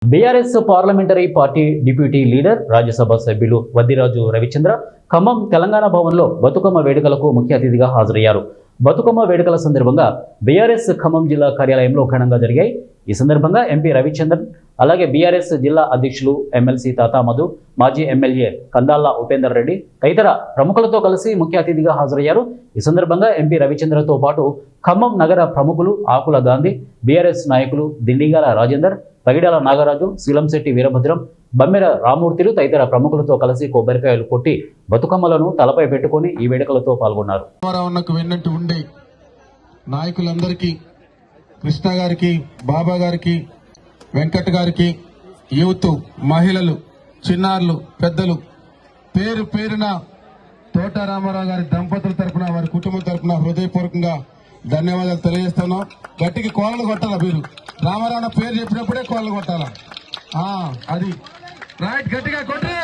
BRS parliamentary party deputy leader Rajya Sabha సభ్యులు వద్దిరాజు రవిచంద్ర ఖమ్మం తెలంగాణ భవన్లో బతుకమ్మ వేడుకలకు ముఖ్య అతిథిగా హాజరయ్యారు. బతుకమ్మ వేడుకల సందర్భంగా బీఆర్ఎస్ ఖమ్మం జిల్లా కార్యాలయంలో ఘనంగా జరిగాయి. ఈ సందర్భంగా ఎంపీ రవిచంద్రన్, అలాగే బీఆర్ఎస్ జిల్లా అధ్యక్షులు ఎమ్మెల్సీ తాతా మధు, మాజీ ఎమ్మెల్యే కందాళ్ల ఉపేందర్ రెడ్డి తదితర ప్రముఖులతో కలిసి ముఖ్య అతిథిగా హాజరయ్యారు. ఈ సందర్భంగా ఎంపీ రవిచంద్రతో పాటు ఖమ్మం నగర ప్రముఖులు ఆకుల గాంధీ, బీఆర్ఎస్ నాయకులు దిండిగాల రాజేందర్, పగిడాల నాగరాజు, శీలంశెట్టి వీరభద్రం, బమ్మెర రామూర్తిలు తదితర ప్రముఖులతో కలిసి కొబ్బరికాయలు కొట్టి బతుకమ్మలను తలపై పెట్టుకుని ఈ వేడుకలతో పాల్గొన్నారు. నాయకులందరికీ, కృష్ణ గారికి, బాబా గారికి, వెంకట్ గారికి, యూత్, మహిళలు, చిన్నారులు, పెద్దలు పేరు పేరున తోట రామారావు గారి దంపతుల తరపున, వారి కుటుంబం తరపున హృదయపూర్వకంగా ధన్యవాదాలు తెలియజేస్తున్నాం. గట్టికి కోళ్ళలు కొట్టాలా, మీరు రామారావు పేరు చెప్పినప్పుడే కోళ్ళలు కొట్టాలా, అది రైట్, గట్టిగా కొట్టి